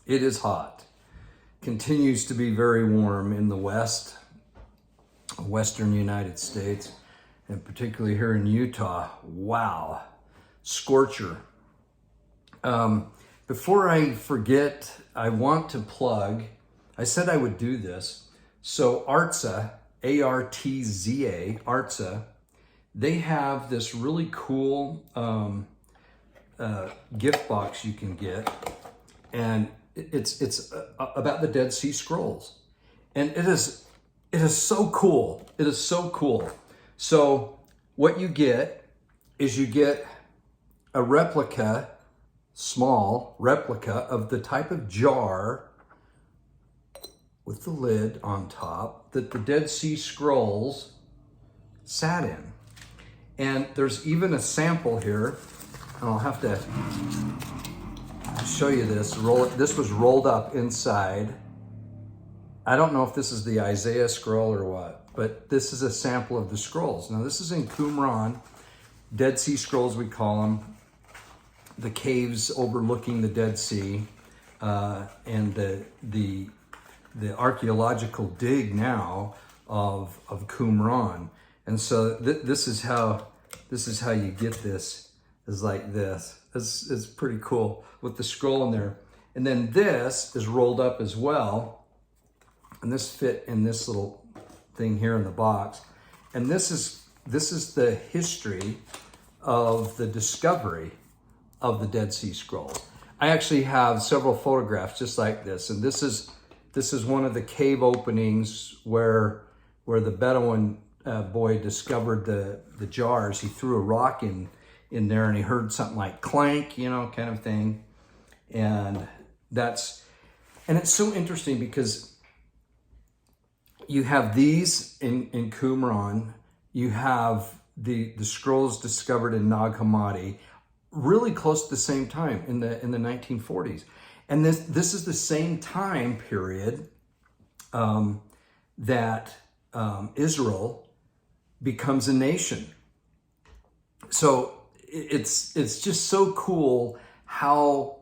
It is hot. Continues to be very warm in the western United States, and particularly here in Utah. Wow, scorcher. Before I forget, I want to plug, I said I would do this. So Artza, A-R-T-Z-A, Artza, they have this really cool gift box you can get, and it's about the Dead Sea Scrolls, and it is so cool. It is so cool. So what you get is you get a replica, small replica of the type of jar with the lid on top that the Dead Sea Scrolls sat in. And there's even a sample here, and I'll have to show you this. This was rolled up inside. I don't know if this is the Isaiah scroll or what, but this is a sample of the scrolls. Now this is in Qumran, Dead Sea Scrolls we call them, the caves overlooking the Dead Sea, and the archaeological dig now of Qumran. And so this is how you get this, is like this. It's pretty cool with the scroll in there. And then this is rolled up as well, and this fit in this little thing here in the box. And this is the history of the discovery of the Dead Sea Scrolls. I actually have several photographs just like this, and this is one of the cave openings where the Bedouin boy discovered the jars. He threw a rock in there, and he heard something like clank, kind of thing. And it's so interesting because you have these in Qumran, you have the scrolls discovered in Nag Hammadi, really close to the same time in the 1940s. And this is the same time period that Israel becomes a nation. So it's just so cool how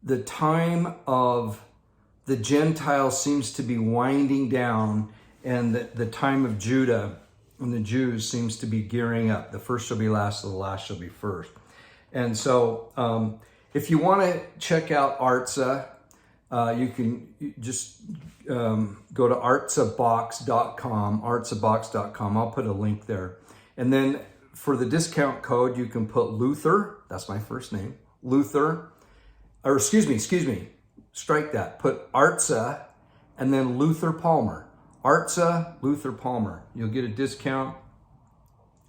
the time of the Gentiles seems to be winding down, and the time of Judah and the Jews seems to be gearing up. The first shall be last, and the last shall be first. And so if you want to check out Artza, you can just go to artzabox.com, artzabox.com. I'll put a link there. And then for the discount code, you can put Luther, that's my first name, Luther, or excuse me, strike that. Put Artza and then Luther Palmer. Artza, Luther Palmer. You'll get a discount.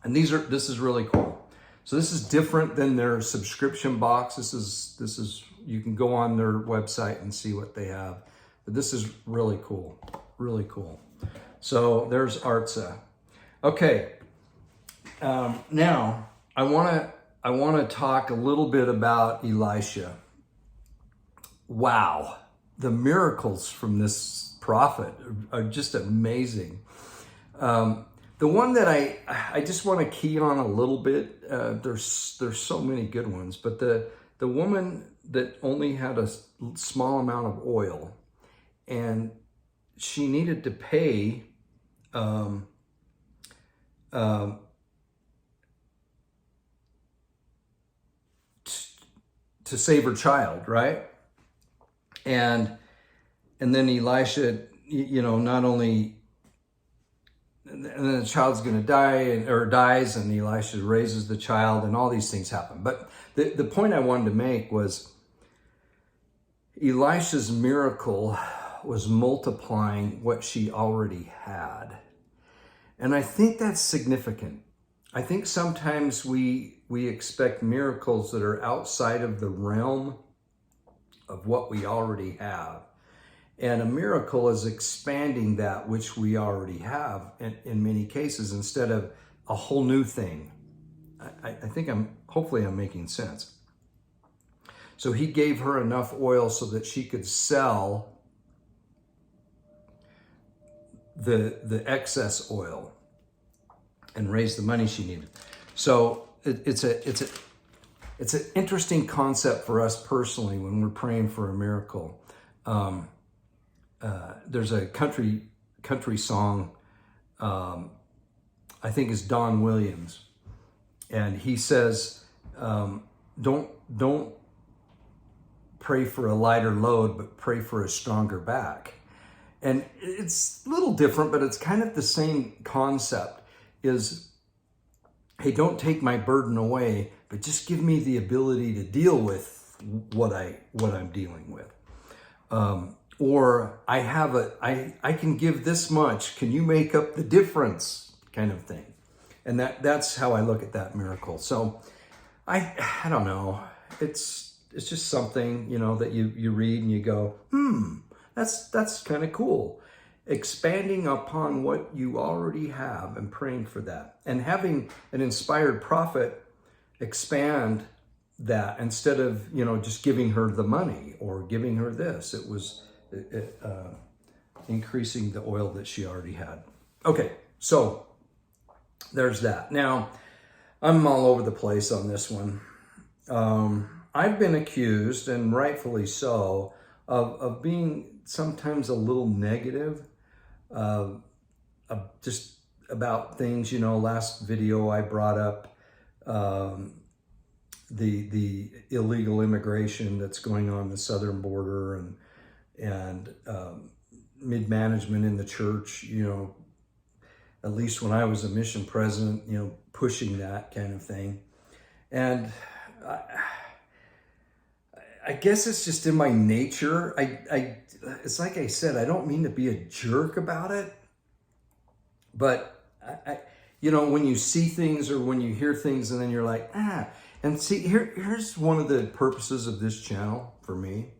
And this is really cool. So this is different than their subscription box. This is you can go on their website and see what they have. But this is really cool. Really cool. So there's Artza. Okay. Now I want to talk a little bit about Elisha. Wow, the miracles from this prophet are just amazing. The one that I just want to key on a little bit, there's so many good ones, but the woman that only had a small amount of oil, and she needed to pay to save her child, right? And then Elisha, not only, and then the child's going to die or dies, and Elisha raises the child, and all these things happen. But the point I wanted to make was Elisha's miracle was multiplying what she already had. And I think that's significant. I think sometimes we expect miracles that are outside of the realm of what we already have. And a miracle is expanding that which we already have in many cases, instead of a whole new thing. I think hopefully I'm making sense. So he gave her enough oil so that she could sell the excess oil and raise the money she needed. So it's an interesting concept for us personally when we're praying for a miracle. there's a country song, I think is Don Williams, and he says, don't pray for a lighter load, but pray for a stronger back. And it's a little different, but it's kind of the same concept is, hey, don't take my burden away, but just give me the ability to deal with what I'm dealing with. Or I can give this much. Can you make up the difference? Kind of thing. And that's how I look at that miracle. So I don't know. It's just something, that you read and you go, that's kind of cool. Expanding upon what you already have and praying for that. And having an inspired prophet expand that instead of, just giving her the money or giving her this. It was increasing the oil that she already had. Okay, so there's that. Now, I'm all over the place on this one. I've been accused, and rightfully so, of being sometimes a little negative, just about things. Last video I brought up the illegal immigration that's going on the southern border, and mid-management in the church, at least when I was a mission president, pushing that kind of thing. And I guess it's just in my nature. It's like I said, I don't mean to be a jerk about it, but when you see things or when you hear things and then you're like, and see, here's one of the purposes of this channel for me,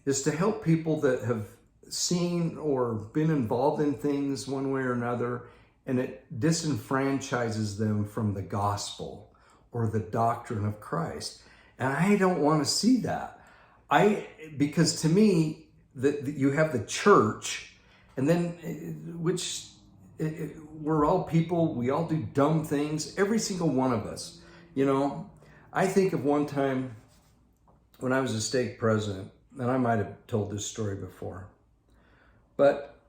is to help people that have seen or been involved in things one way or another, and it disenfranchises them from the gospel or the doctrine of Christ. And I don't want to see that. Because to me, you have the church, and then we're all people, we all do dumb things, every single one of us. I think of one time when I was a stake president, and I might have told this story before, but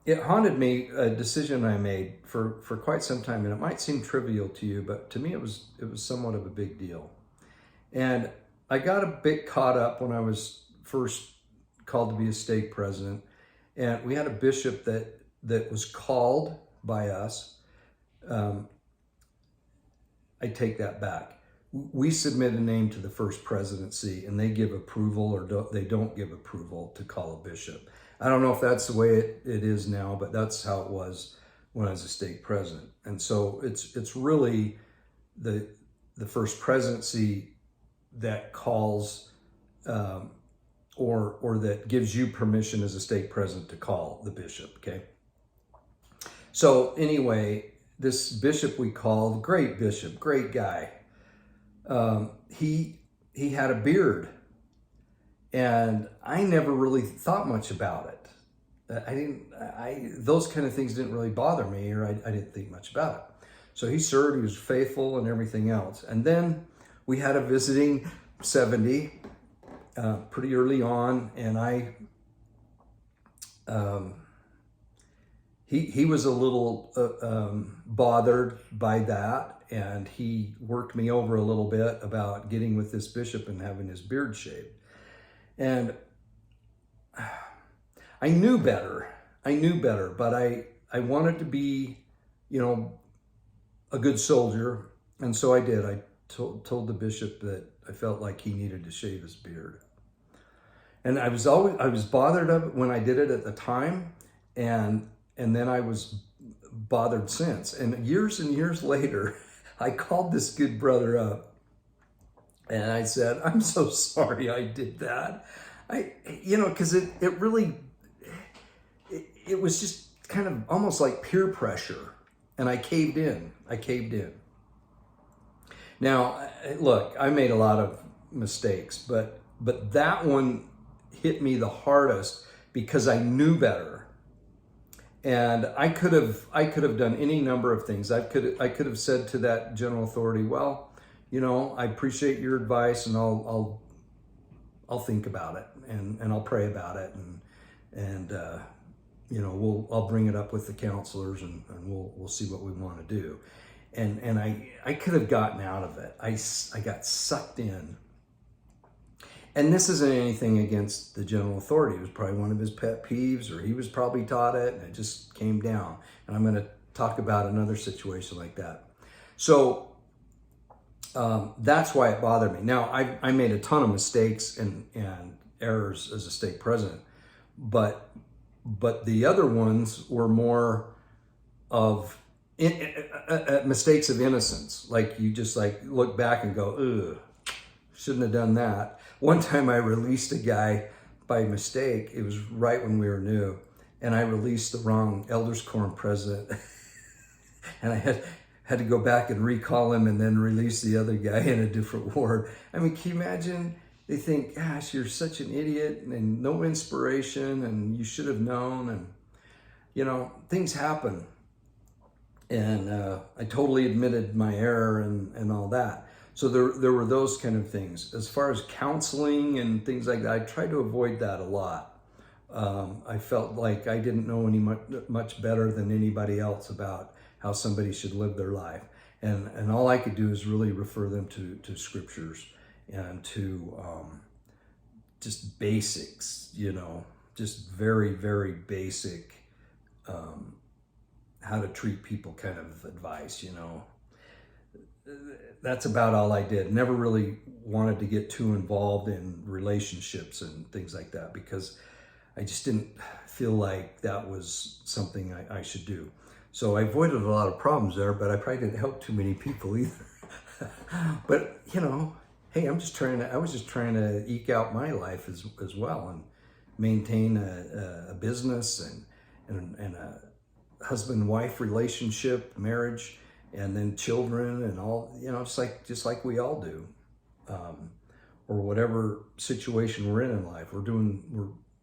it haunted me, a decision I made for quite some time, and it might seem trivial to you, but to me it was somewhat of a big deal. And I got a bit caught up when I was first called to be a stake president, and we had a bishop that was called by us. I take that back. We submit a name to the first presidency, and they give approval or they don't give approval to call a bishop. I don't know if that's the way it is now, but that's how it was when I was a stake president. And so it's really the first presidency that calls or that gives you permission as a stake president to call the bishop, okay? So anyway, this bishop we called, great bishop, great guy. He had a beard, and I never really thought much about it. Those kind of things didn't really bother me, or I didn't think much about it. So he served, he was faithful and everything else. And then we had a visiting 70 pretty early on, and he was a little bothered by that, and he worked me over a little bit about getting with this bishop and having his beard shaved. And I knew better, but I wanted to be, a good soldier. And so I did. I told the bishop that I felt like he needed to shave his beard. And I was bothered of it when I did it at the time. And then I was bothered since. And years later, I called this good brother up and I said, I'm so sorry I did that. Because it really, it was just kind of almost like peer pressure. And I caved in. Now, look, I made a lot of mistakes, but that one hit me the hardest because I knew better. And I could have done any number of things. I could have said to that general authority, well, I appreciate your advice, and I'll I'll think about it and I'll pray about it and I'll bring it up with the counselors and we'll see what we want to do. And I could have gotten out of it. I got sucked in. And this isn't anything against the general authority. It was probably one of his pet peeves, or he was probably taught it, and it just came down. And I'm going to talk about another situation like that. So that's why it bothered me. Now, I made a ton of mistakes and errors as a stake president, but the other ones were more of mistakes of innocence. Like you just like look back and go, ugh, shouldn't have done that. One time I released a guy by mistake. It was right when we were new, and I released the wrong elders quorum president. And I had to go back and recall him and then release the other guy in a different ward. I mean, can you imagine? They think, gosh, you're such an idiot and no inspiration and you should have known. And, things happen. And I totally admitted my error and all that. So there were those kind of things. As far as counseling and things like that, I tried to avoid that a lot. I felt like I didn't know much better than anybody else about how somebody should live their life. And all I could do is really refer them to scriptures and to just basics, just very, very basic how to treat people kind of advice, That's about all I did. Never really wanted to get too involved in relationships and things like that because I just didn't feel like that was something I should do. So I avoided a lot of problems there, but I probably didn't help too many people either. But, hey, I was just trying to eke out my life as well and maintain a business and a husband-wife relationship, marriage, and then children and all, just like we all do, or whatever situation we're in life. We're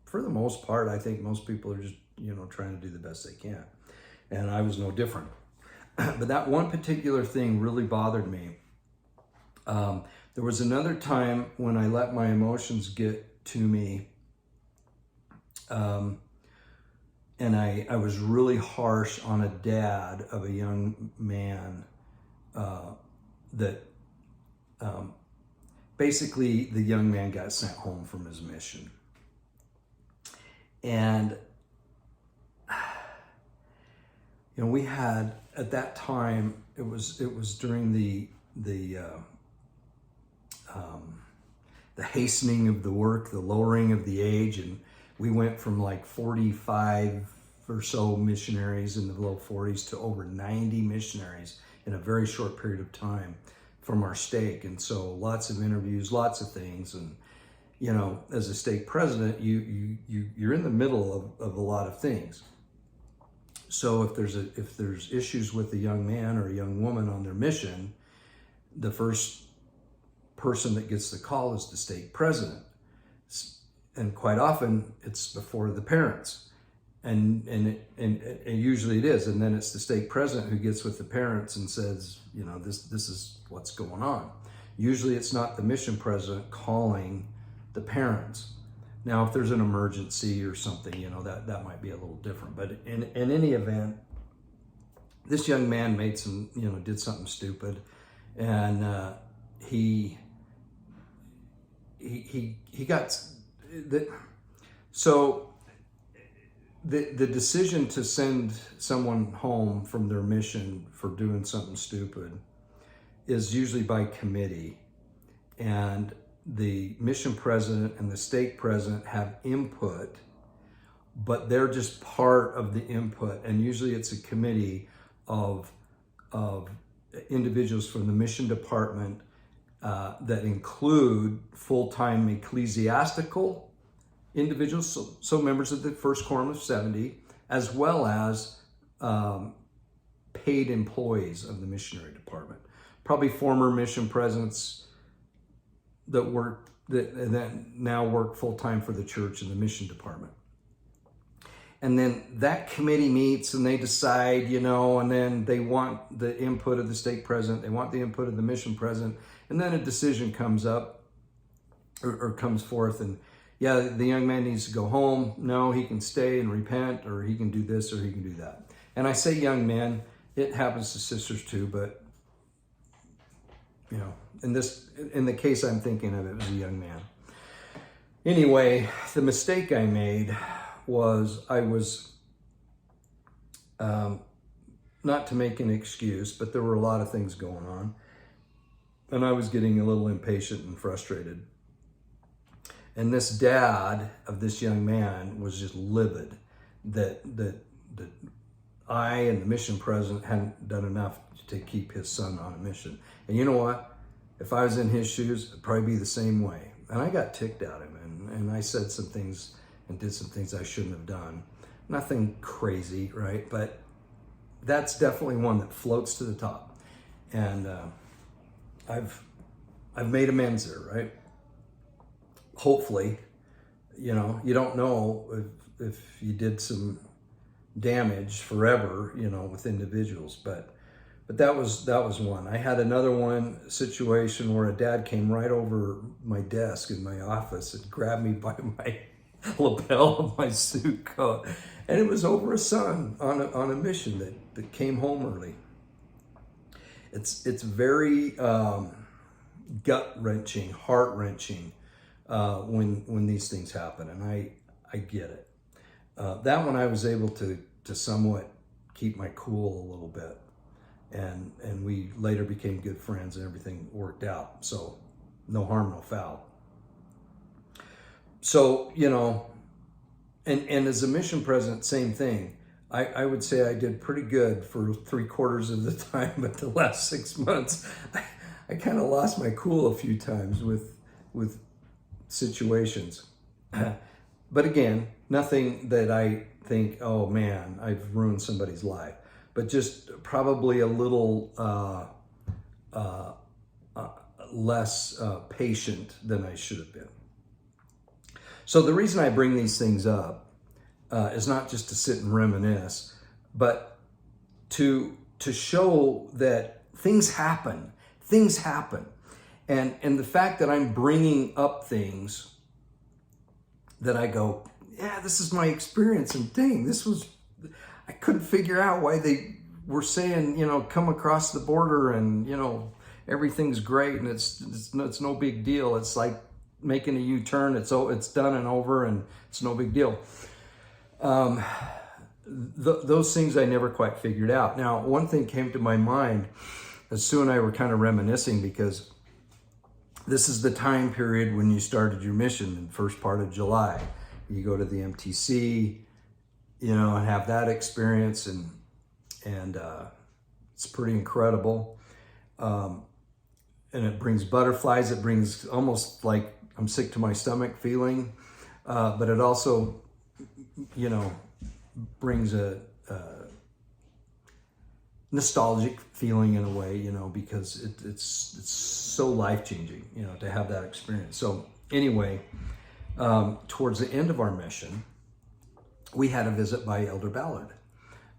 for the most part, I think most people are just, trying to do the best they can. And I was no different. But that one particular thing really bothered me. There was another time when I let my emotions get to me, and I was really harsh on a dad of a young man that basically the young man got sent home from his mission. And we had at that time it was during the hastening of the work, the lowering of the age, and we went from like 45 or so missionaries in the low 40s to over 90 missionaries in a very short period of time from our stake. And so lots of interviews, lots of things. And, as a stake president, you're in the middle of a lot of things. So if there's issues with a young man or a young woman on their mission, the first person that gets the call is the stake president. And quite often it's before the parents, and usually it is. And then it's the stake president who gets with the parents and says, this is what's going on. Usually it's not the mission president calling the parents. Now, if there's an emergency or something, that might be a little different. But in any event, this young man made did something stupid, and he got so the decision to send someone home from their mission for doing something stupid is usually by committee, and the mission president and the stake president have input, but they're just part of the input. And usually it's a committee of individuals from the mission department that include full-time ecclesiastical individuals, so members of the first quorum of 70, as well as paid employees of the missionary department. Probably former mission presidents that now work full-time for the church in the mission department. And then that committee meets and they decide, and then they want the input of the stake president, they want the input of the mission president, and then a decision comes up. or comes forth and, yeah, the young man needs to go home. No, he can stay and repent, or he can do this, or he can do that. And I say young men, it happens to sisters too, but in the case I'm thinking of, it was a young man. Anyway, the mistake I made was I was, not to make an excuse, but there were a lot of things going on, and I was getting a little impatient and frustrated. And this dad of this young man was just livid that I and the mission president hadn't done enough to keep his son on a mission. And you know what? If I was in his shoes, it'd probably be the same way. And I got ticked at him, and I said some things and did some things I shouldn't have done. Nothing crazy, right? But that's definitely one that floats to the top. And I've made amends there, right? Hopefully, you don't know if you did some damage forever, with individuals, but that was one. I had another situation where a dad came right over my desk in my office and grabbed me by my lapel of my suit coat, and it was over a son on a mission that came home early. It's very gut-wrenching, heart-wrenching when these things happen, and I get it. That one I was able to somewhat keep my cool a little bit, and we later became good friends, and everything worked out. So no harm, no foul. So, and as a mission president, same thing. I would say I did pretty good for 3/4 of the time, but the last 6 months, I kind of lost my cool a few times with situations. But again, nothing that I think, oh man, I've ruined somebody's life, but just probably a little less patient than I should have been. So the reason I bring these things up is not just to sit and reminisce, but to show that things happen. And the fact that I'm bringing up things that I go, yeah, this is my experience, and dang, I couldn't figure out why they were saying, come across the border and, everything's great and it's no big deal. It's like making a U-turn. It's done and over, and it's no big deal. Those things I never quite figured out. Now, one thing came to my mind as Sue and I were kind of reminiscing, because this is the time period when you started your mission in the first part of July. You go to the MTC, and have that experience, and it's pretty incredible. And it brings butterflies. It brings almost like I'm sick to my stomach feeling, but it also, brings a nostalgic feeling in a way, because it's so life-changing, to have that experience. So anyway, towards the end of our mission, we had a visit by Elder Ballard.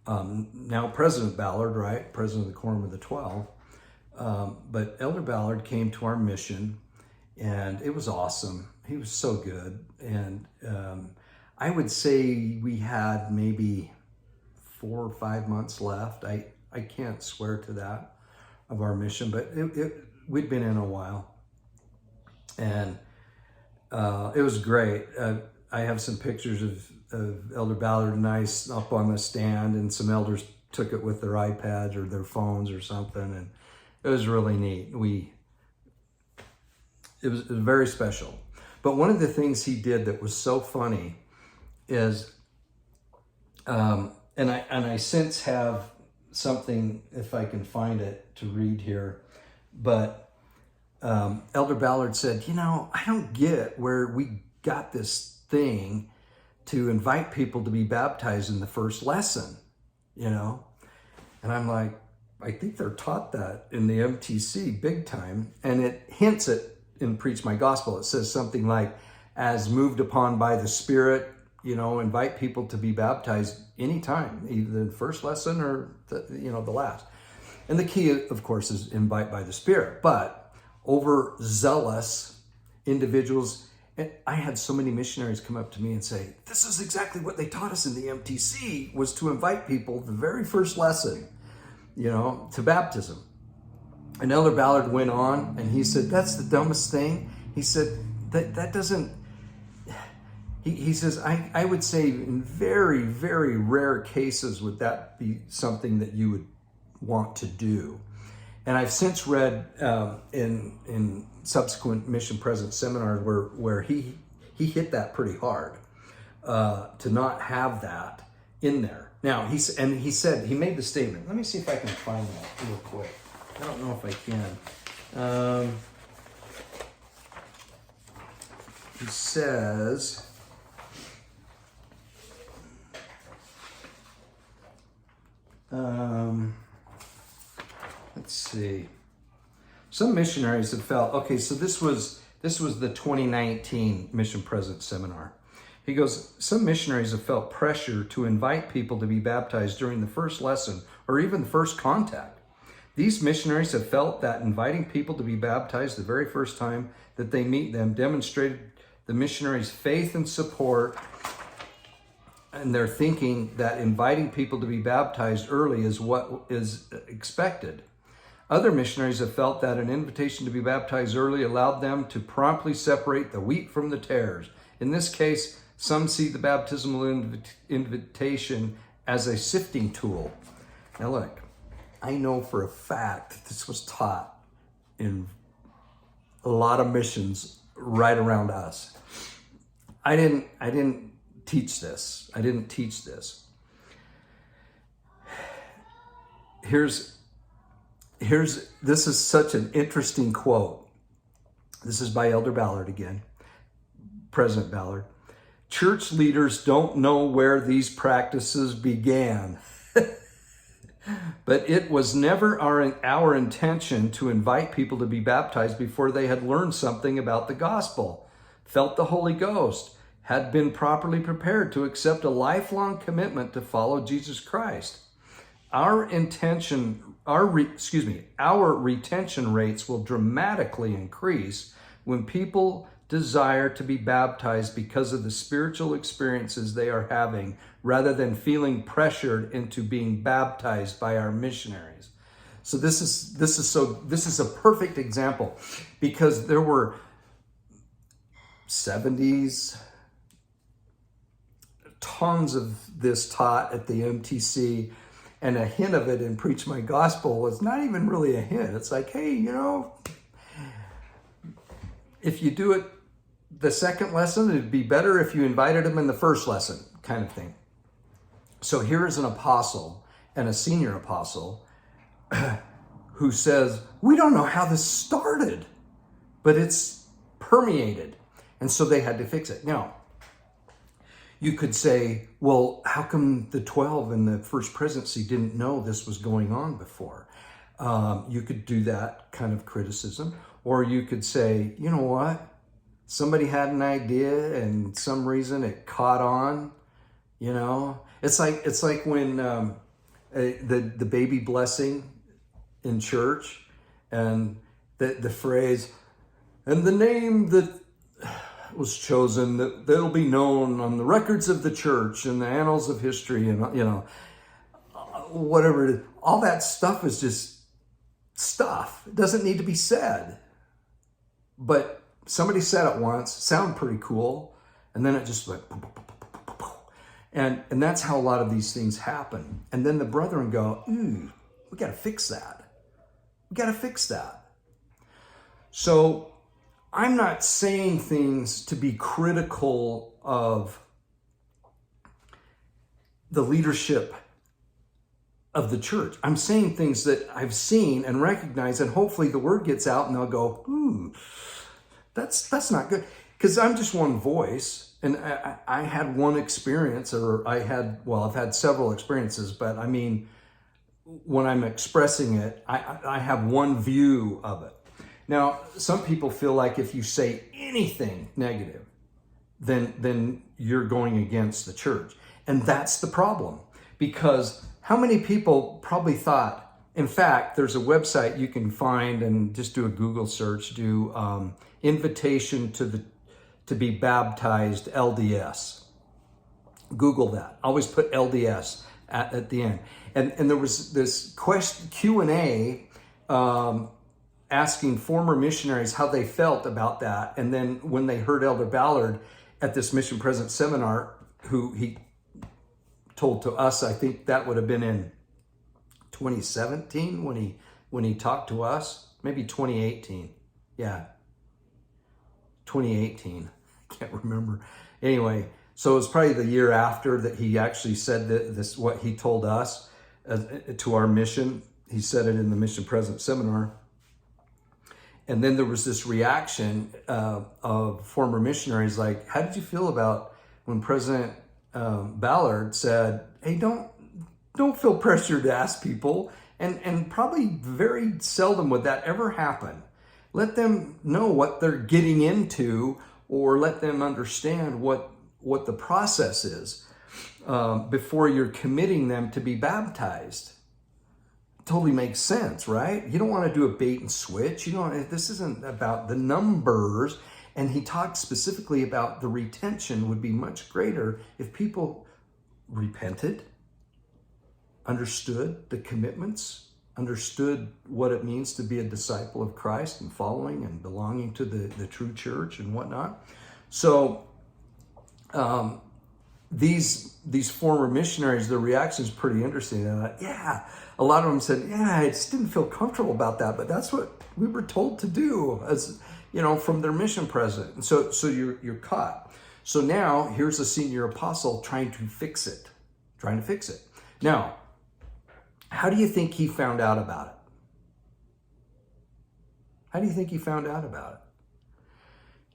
Now President Ballard, right? President of the Quorum of the 12. But Elder Ballard came to our mission, and it was awesome. He was so good. And I would say we had maybe 4 or 5 months left. I can't swear to that, of our mission, but we'd been in a while. And it was great. I have some pictures of Elder Ballard and I up on the stand, and some elders took it with their iPads or their phones or something, and it was really neat. It was very special. But one of the things he did that was so funny is, and I since have something, if I can find it, to read here, but Elder Ballard said, I don't get where we got this thing to invite people to be baptized in the first lesson, and I'm like, I think they're taught that in the MTC big time, and it hints at in Preach My Gospel. It says something like, as moved upon by the Spirit, invite people to be baptized anytime, either the first lesson or the last. And the key, of course, is invite by the Spirit. But overzealous individuals. And I had so many missionaries come up to me and say, this is exactly what they taught us in the MTC, was to invite people the very first lesson, to baptism. And Elder Ballard went on and he said, that's the dumbest thing. He said, that doesn't, he says, I would say in very, very rare cases would that be something that you would want to do. And I've since read in subsequent mission presence seminars where he hit that pretty hard, to not have that in there. Now, he made the statement. Let me see if I can find that real quick. I don't know if I can. He says, let's see. Some missionaries have felt, okay, so this was the 2019 Mission Presence Seminar. He goes, some missionaries have felt pressure to invite people to be baptized during the first lesson or even the first contact. These missionaries have felt that inviting people to be baptized the very first time that they meet them demonstrated the missionaries' faith and support, and they're thinking that inviting people to be baptized early is what is expected. Other missionaries have felt that an invitation to be baptized early allowed them to promptly separate the wheat from the tares. In this case, some see the baptismal invitation as a sifting tool. Now look, I know for a fact this was taught in a lot of missions right around us. I didn't teach this. I didn't teach this. This is such an interesting quote. This is by Elder Ballard again, President Ballard. Church leaders don't know where these practices began. But it was never our intention to invite people to be baptized before they had learned something about the gospel, felt the Holy Ghost, had been properly prepared to accept a lifelong commitment to follow Jesus Christ. Our retention rates will dramatically increase when people desire to be baptized because of the spiritual experiences they are having, rather than feeling pressured into being baptized by our missionaries. So this is a perfect example, because there were 70s, tons of this taught at the MTC, and a hint of it in Preach My Gospel was not even really a hint. It's like, hey, if you do it the second lesson, it'd be better if you invited them in the first lesson, kind of thing. So here is an apostle, and a senior apostle, who says, we don't know how this started, but it's permeated. And so they had to fix it. Now, you could say, well, how come the 12 in the first presidency didn't know this was going on before? You could do that kind of criticism. Or you could say, you know what? Somebody had an idea and some reason it caught on, It's like when the baby blessing in church, and the phrase, and the name that was chosen, that'll be known on the records of the church and the annals of history, and whatever it is. All that stuff is just stuff. It doesn't need to be said. But somebody said it once, sounded pretty cool, and then it just went boom, boom, boom, boom, boom, boom. And that's how a lot of these things happen. And then the brethren go, we got to fix that. We got to fix that. So I'm not saying things to be critical of the leadership of the church. I'm saying things that I've seen and recognized, and hopefully the word gets out and they'll go, that's not good. Because I'm just one voice, and I had one experience, I've had several experiences, but I mean, when I'm expressing it, I have one view of it. Now, some people feel like if you say anything negative, then you're going against the church. And that's the problem, because how many people probably thought, in fact, there's a website you can find and just do a Google search, do invitation to be baptized, LDS. Google that. Always put LDS at the end. And there was this Q&A asking former missionaries how they felt about that. And then when they heard Elder Ballard at this Mission President seminar, who he told to us, I think that would have been in 2017 when he talked to us, maybe 2018. Yeah, 2018. I can't remember. Anyway, so it was probably the year after that he actually said this, what he told us to our mission. He said it in the Mission President seminar. And then there was this reaction of former missionaries like, how did you feel about when President Ballard said, hey, don't feel pressured to ask people, and probably very seldom would that ever happen. Let them know what they're getting into, or let them understand what the process is before you're committing them to be baptized. Totally makes sense, right? You don't want to do a bait and switch. This isn't about the numbers. And he talked specifically about the retention would be much greater if people repented, understood the commitments, understood what it means to be a disciple of Christ and following and belonging to the true church and whatnot. So these former missionaries, their reaction is pretty interesting. They're like, yeah, a lot of them said, yeah, I just didn't feel comfortable about that, but that's what we were told to do, as from their mission president. And so you're caught. So now here's a senior apostle trying to fix it. Now, how do you think he found out about it? How do you think he found out about it?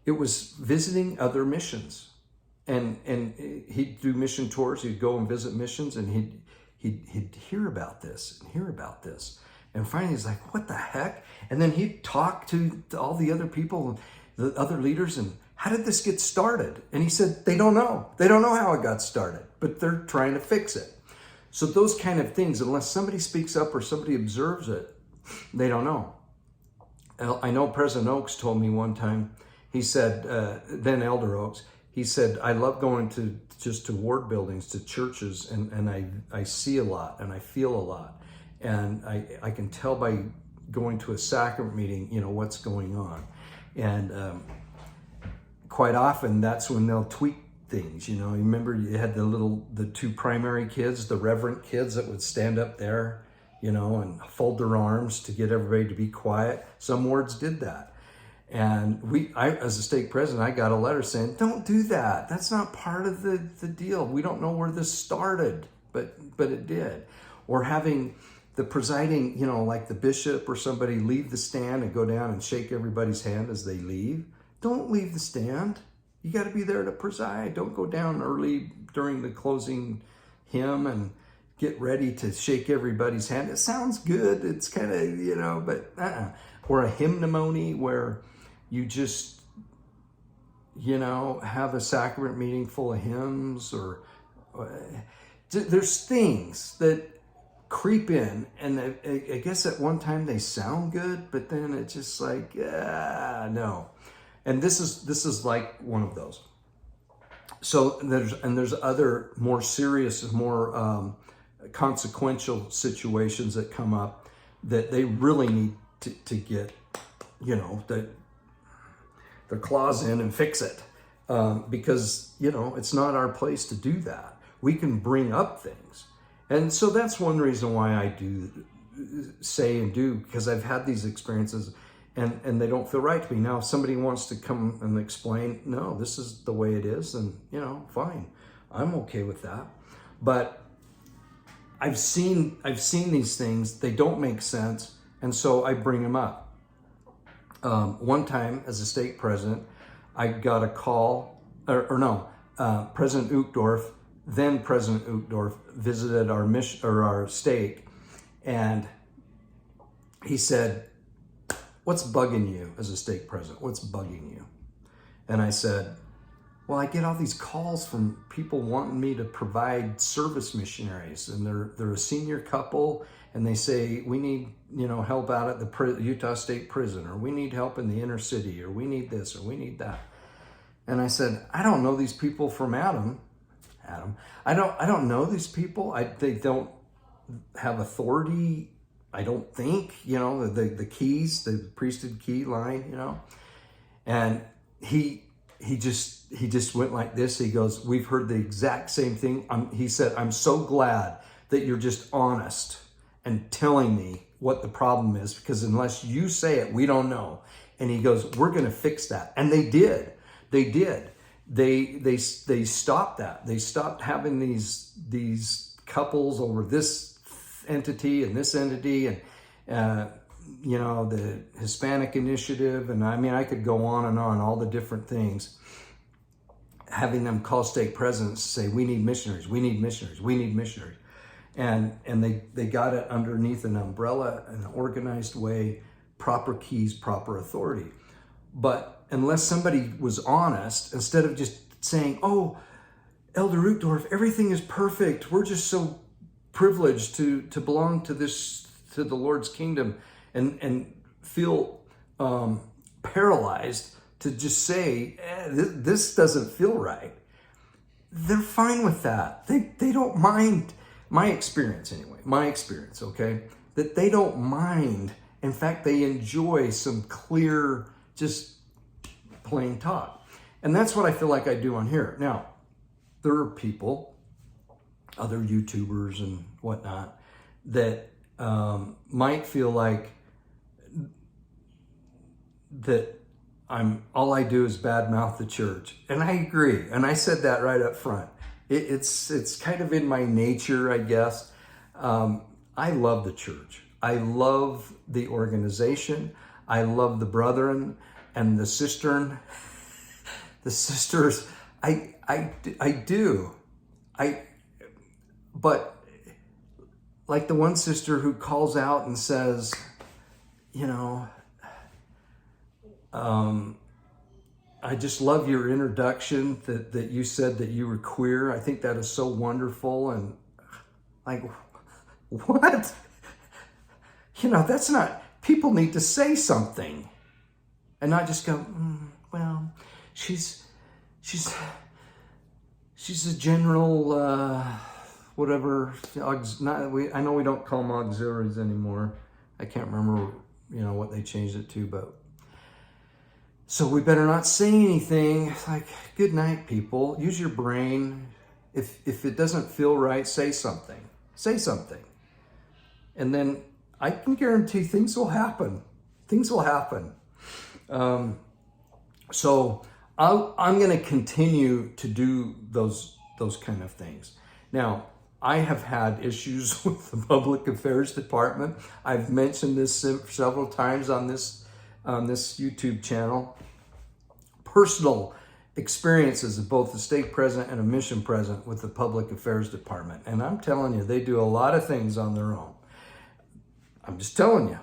It was visiting other missions. And he'd do mission tours. He'd go and visit missions, and he'd hear about this and hear about this. And finally he's like, what the heck? And then he'd talk to all the other people, the other leaders, and how did this get started? And he said, they don't know. They don't know how it got started, but they're trying to fix it. So those kind of things, unless somebody speaks up or somebody observes it, they don't know. I know President Oaks told me one time, he said, then Elder Oaks, he said, I love going to ward buildings, to churches, and I see a lot and I feel a lot. And I can tell by going to a sacrament meeting, what's going on. And quite often that's when they'll tweak things. You remember you had the two primary kids, the reverend kids that would stand up there, and fold their arms to get everybody to be quiet. Some wards did that. And I, as a stake president, I got a letter saying, don't do that. That's not part of the deal. We don't know where this started, but it did. Or having the presiding, like the bishop or somebody leave the stand and go down and shake everybody's hand as they leave. Don't leave the stand. You got to be there to preside. Don't go down early during the closing hymn and get ready to shake everybody's hand. It sounds good. It's kind of, but Or a hymnomony where you just, have a sacrament meeting full of hymns, or there's things that creep in, and I guess at one time they sound good, but then it's just like, no. And this is like one of those. So there's other more serious, more consequential situations that come up that they really need to get, their claws in and fix it. Because, it's not our place to do that. We can bring up things. And so that's one reason why I do say and do, because I've had these experiences and they don't feel right to me. Now, if somebody wants to come and explain, no, this is the way it is, then, fine. I'm okay with that. But I've seen these things, they don't make sense, and so I bring them up. One time as a stake president, I got a call, President Uchtdorf, then President Uchtdorf, visited our mission or our stake, and he said, what's bugging you as a stake president? What's bugging you? And I said, Well, I get all these calls from people wanting me to provide service missionaries, and they're a senior couple, and they say, we need, help out at the Utah State Prison, or we need help in the inner city, or we need this, or we need that. And I said, I don't know these people from Adam. I don't know these people. They don't have authority. I don't think, the keys, the priesthood key line, and he just went like this. He goes, we've heard the exact same thing. He said, I'm so glad that you're just honest and telling me what the problem is, because unless you say it, we don't know. And he goes, we're going to fix that. And they did. They stopped that. They stopped having these couples over this entity and this entity, and the Hispanic Initiative, and I could go on, all the different things. Having them call stake presidents to say, we need missionaries, we need missionaries, we need missionaries. And they got it underneath an umbrella, an organized way, proper keys, proper authority. But unless somebody was honest, instead of just saying, oh, Elder Uchtdorf, everything is perfect, we're just so privileged to belong to the Lord's kingdom, and feel paralyzed to just say, this doesn't feel right. They're fine with that. They don't mind. My experience, okay? That they don't mind. In fact, they enjoy some clear, just plain talk. And that's what I feel like I do on here. Now, there are people, other YouTubers and whatnot, that might feel like that all I do is badmouth the church. And I agree. And I said that right up front. It's kind of in my nature, I guess. I love the church. I love the organization. I love the brethren and the sisters. I do. But like the one sister who calls out and says, I just love your introduction that you said that you were queer. I think that is so wonderful. And like, what? That's not, people need to say something and not just go, well, she's a general, whatever. I know we don't call them auxiliaries anymore. I can't remember, what they changed it to, but so we better not say anything. It's like, good night, people. Use your brain. If it doesn't feel right, say something. Say something. And then I can guarantee things will happen. Things will happen. So I'm going to continue to do those kind of things. Now, I have had issues with the Public Affairs Department. I've mentioned this several times on this YouTube channel. Personal experiences of both the stake president and a mission president with the Public Affairs Department. And I'm telling you, they do a lot of things on their own. I'm just telling you,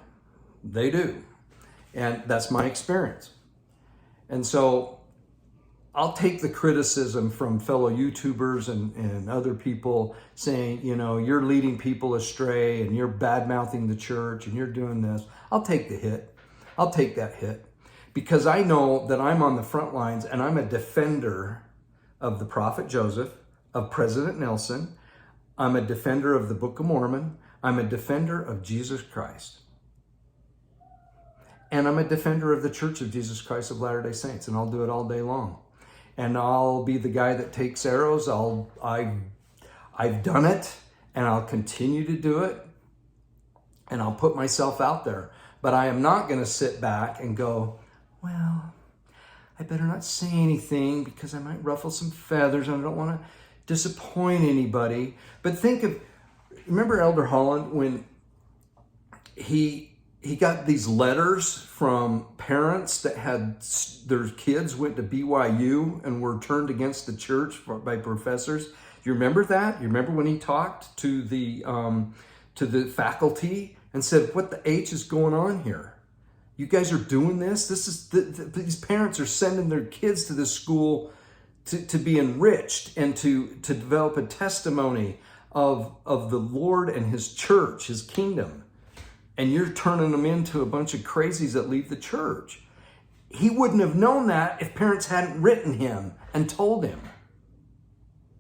they do. And that's my experience. And so I'll take the criticism from fellow YouTubers and other people saying, you're leading people astray and you're bad-mouthing the church and you're doing this. I'll take the hit. I'll take that hit because I know that I'm on the front lines and I'm a defender of the Prophet Joseph, of President Nelson. I'm a defender of the Book of Mormon. I'm a defender of Jesus Christ. And I'm a defender of the Church of Jesus Christ of Latter-day Saints, and I'll do it all day long. And I'll be the guy that takes arrows. I've done it, and I'll continue to do it, and I'll put myself out there. But I am not going to sit back and go, well, I better not say anything because I might ruffle some feathers and I don't want to disappoint anybody. But remember Elder Holland when he got these letters from parents that had their kids went to BYU and were turned against the church by professors. You remember that? You remember when he talked to the faculty and said, what the H is going on here? You guys are doing this? These parents are sending their kids to this school to be enriched and to develop a testimony of the Lord and his church, his kingdom. And you're turning them into a bunch of crazies that leave the church. He wouldn't have known that if parents hadn't written him and told him,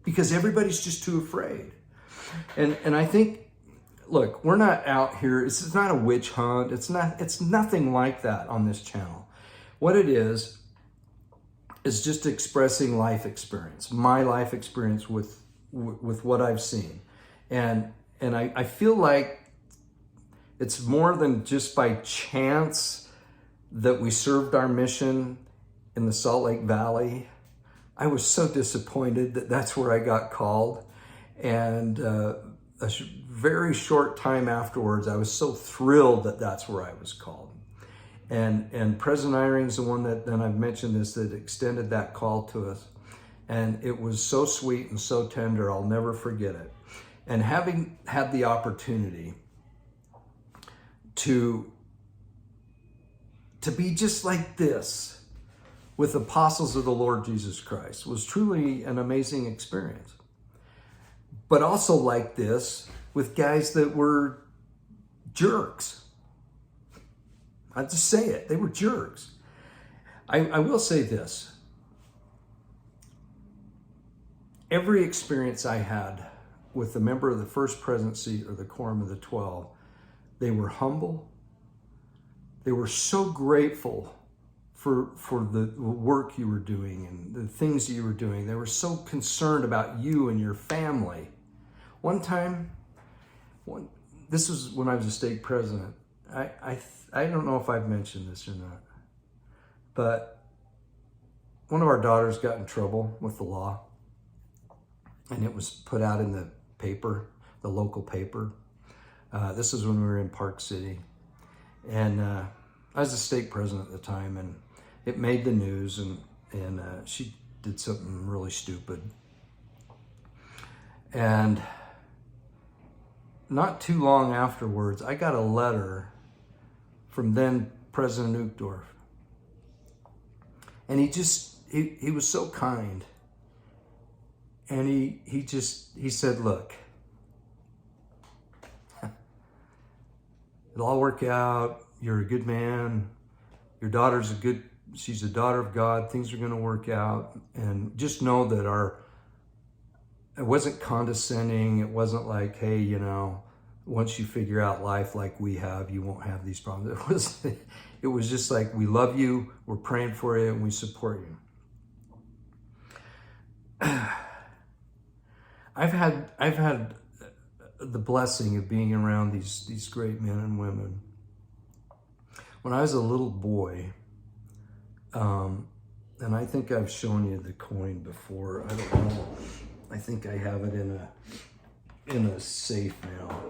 because everybody's just too afraid. And I think, look, we're not out here. It's not a witch hunt. It's nothing like that on this channel. What it is just expressing life experience, my life experience with what I've seen. And I feel like it's more than just by chance that we served our mission in the Salt Lake Valley. I was so disappointed that that's where I got called. And very short time afterwards, I was so thrilled that that's where I was called. And President Irene's the one that, and I've mentioned this, that extended that call to us. And it was so sweet and so tender, I'll never forget it. And having had the opportunity to be just like this with apostles of the Lord Jesus Christ was truly an amazing experience. But also like this with guys that were jerks. I just say it, they were jerks. I will say this. Every experience I had with a member of the First Presidency or the Quorum of the 12, they were humble. They were so grateful for the work you were doing and the things that you were doing. They were so concerned about you and your family. One time, this was when I was a state president. I don't know if I've mentioned this or not, but one of our daughters got in trouble with the law, and it was put out in the paper, the local paper. This is when we were in Park City, and I was a state president at the time, and it made the news, and she did something really stupid. And not too long afterwards, I got a letter from then President Uchtdorf. And he was so kind. And he said, look, it'll all work out. You're a good man. Your daughter's she's a daughter of God. Things are going to work out. And just know that it wasn't condescending. It wasn't like, hey, once you figure out life like we have, you won't have these problems. It was just like, we love you, we're praying for you, and we support you. I've had the blessing of being around these great men and women. When I was a little boy, and I think I've shown you the coin before. I don't know. I think I have it in a safe now.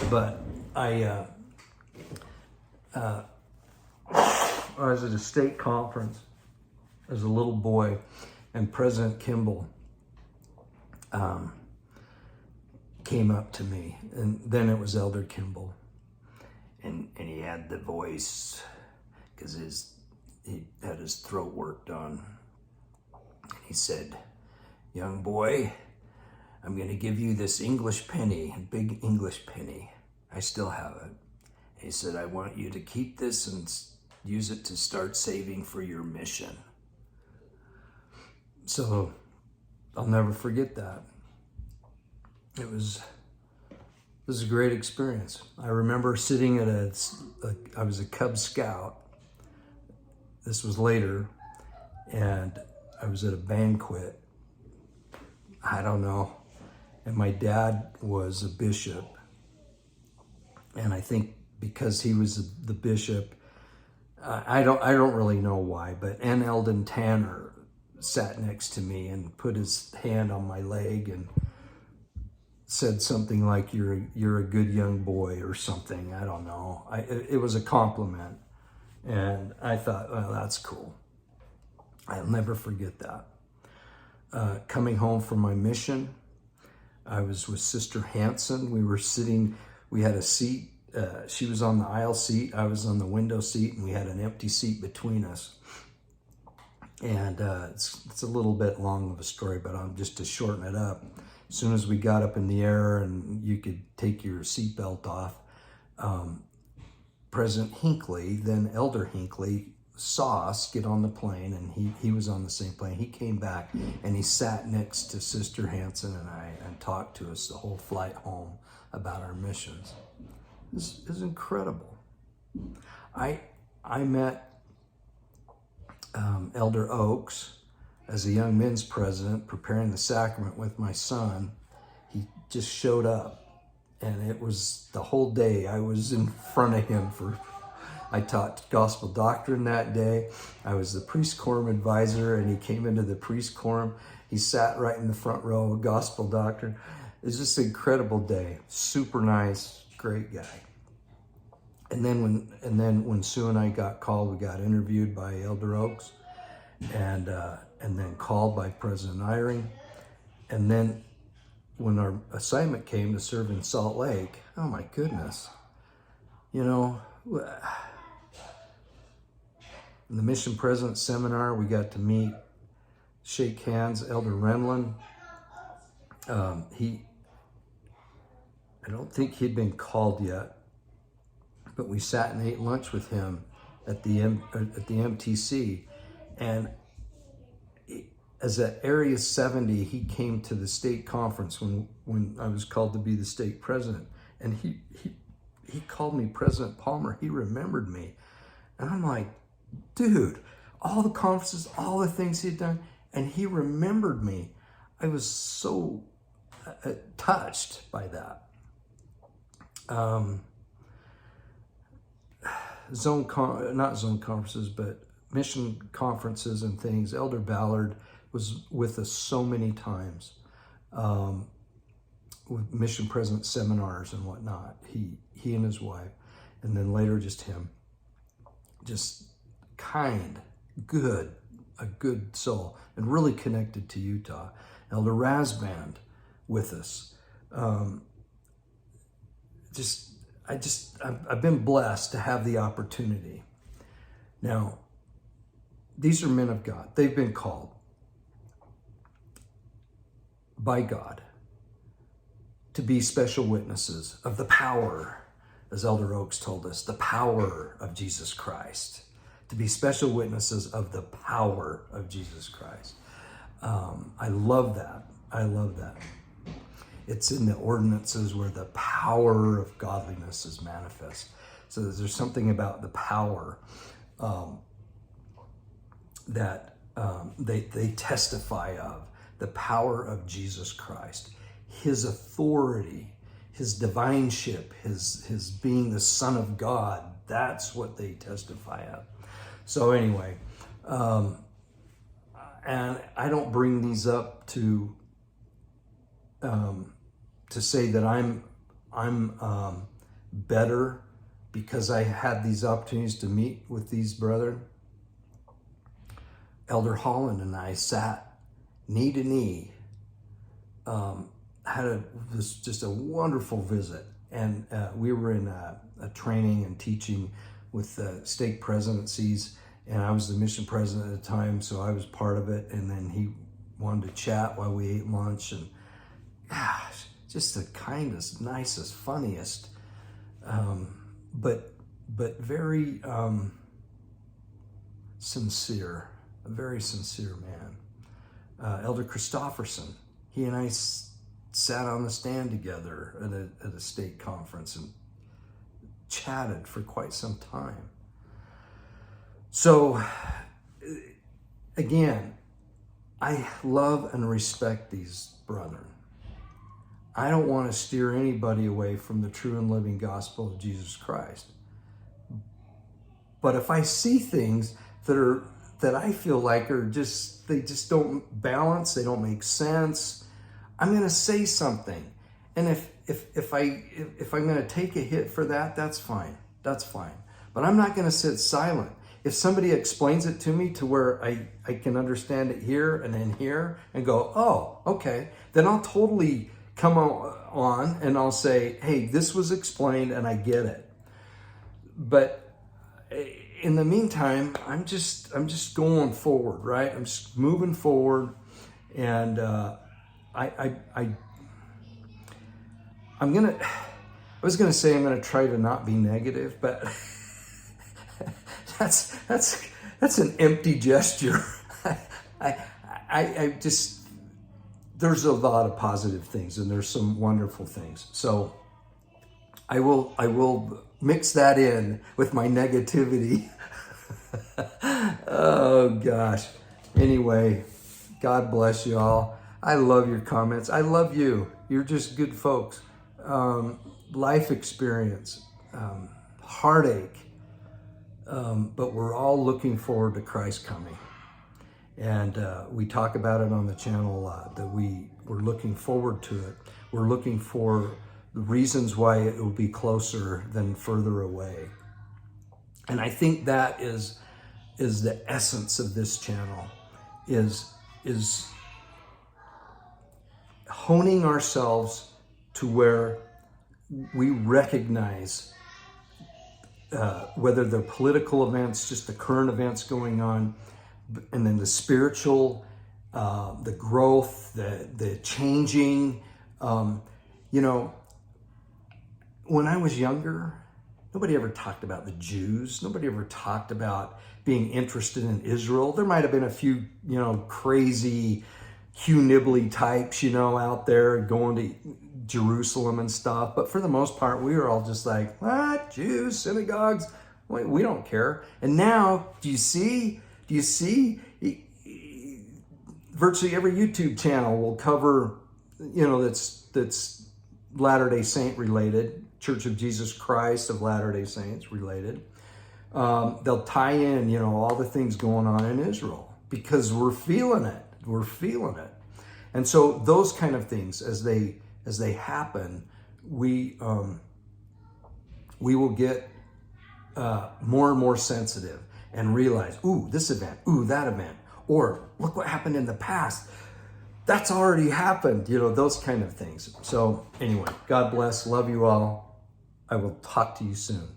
But I was at a state conference as a little boy, and President Kimball came up to me, and then it was Elder Kimball, and he had the voice because he had his throat worked on, and he said, "Young boy, I'm going to give you this English penny, a big English penny. I still have it." And he said, "I want you to keep this and use it to start saving for your mission." So I'll never forget that. It was a great experience. I remember sitting at I was a Cub Scout. This was later, and I was at a banquet. I don't know. And my dad was a bishop. And I think because he was the bishop, I don't really know why, but N. Eldon Tanner sat next to me and put his hand on my leg and said something like, you're a good young boy or something. I don't know. It was a compliment. And I thought, well, that's cool. I'll never forget that. Coming home from my mission, I was with Sister Hanson. We had a seat. She was on the aisle seat. I was on the window seat, and we had an empty seat between us. And it's a little bit long of a story, but just to shorten it up. As soon as we got up in the air and you could take your seatbelt off, President Hinckley, then Elder Hinckley, saw us get on the plane, and he was on the same plane. He came back and he sat next to Sister Hanson and I and talked to us the whole flight home about our missions. This is incredible. I met Elder Oaks as a young men's president preparing the sacrament with my son. He just showed up, and it was the whole day I was in front of him. I taught gospel doctrine that day. I was the priest quorum advisor, and he came into the priest quorum. He sat right in the front row of gospel doctrine. It was just an incredible day. Super nice, great guy. And then when Sue and I got called, we got interviewed by Elder Oaks, and then called by President Eyring. And then when our assignment came to serve in Salt Lake, oh my goodness, in the Mission President Seminar, we got to meet, shake hands, Elder Renlund. I don't think he'd been called yet, but we sat and ate lunch with him at the MTC, and as at Area 70, he came to the state conference when I was called to be the state president, and he called me President Palmer. He remembered me, and I'm like, dude, all the conferences, all the things he'd done, and he remembered me. I was so touched by that. Not zone conferences, but mission conferences and things. Elder Ballard was with us so many times, with mission president seminars and whatnot. He and his wife, and then later just him. Just kind, good, a good soul, and really connected to Utah. Elder Rasband with us. I've been blessed to have the opportunity. Now, these are men of God. They've been called by God to be special witnesses of the power, as Elder Oaks told us, the power of Jesus Christ. To be special witnesses of the power of Jesus Christ. I love that. I love that. It's in the ordinances where the power of godliness is manifest. So there's something about the power that they testify of, the power of Jesus Christ, his authority, his divineship, his being the Son of God. That's what they testify of. So anyway, and I don't bring these up to say that I'm better because I had these opportunities to meet with these brethren. Elder Holland and I sat knee to knee, was just a wonderful visit, and we were in a training and teaching with the stake presidencies, and I was the mission president at the time, so I was part of it. And then he wanted to chat while we ate lunch, and gosh, just the kindest, nicest, funniest, but very sincere, a very sincere man. Elder Christofferson, he and I sat on the stand together at a state conference and chatted for quite some time. So again, I love and respect these brethren. I don't want to steer anybody away from the true and living gospel of Jesus Christ. But if I see things that I feel like they just don't balance, they don't make sense, I'm going to say something. And if I'm going to take a hit for that, that's fine. That's fine. But I'm not going to sit silent. If somebody explains it to me to where I can understand it here and then here and go, oh, okay, then I'll totally come on and I'll say, hey, this was explained and I get it. But in the meantime, I'm just going forward, right? I'm just moving forward, and I'm gonna. I was gonna say I'm gonna try to not be negative, but that's an empty gesture. I just, there's a lot of positive things, and there's some wonderful things. So I will mix that in with my negativity. Oh gosh. Anyway, God bless you all. I love your comments. I love you. You're just good folks. Life experience, heartache, but we're all looking forward to Christ coming. And we talk about it on the channel a lot, that we're looking forward to it. We're looking for the reasons why it will be closer than further away. And I think that is the essence of this channel, is honing ourselves to where we recognize whether they're political events, just the current events going on, and then the spiritual, the growth, the changing. You know, when I was younger, nobody ever talked about the Jews. Nobody ever talked about being interested in Israel. There might have been a few, crazy Hugh Nibley types, out there going to Jerusalem and stuff. But for the most part, we were all just like, what? Jews, synagogues? We don't care. And now, do you see? Virtually every YouTube channel will cover, that's Latter-day Saint related, Church of Jesus Christ of Latter-day Saints related. They'll tie in, all the things going on in Israel, because we're feeling it. We're feeling it. And so those kind of things, as they happen, we will get more and more sensitive and realize, ooh, this event, ooh, that event, or look what happened in the past. That's already happened, those kind of things. So anyway, God bless. Love you all. I will talk to you soon.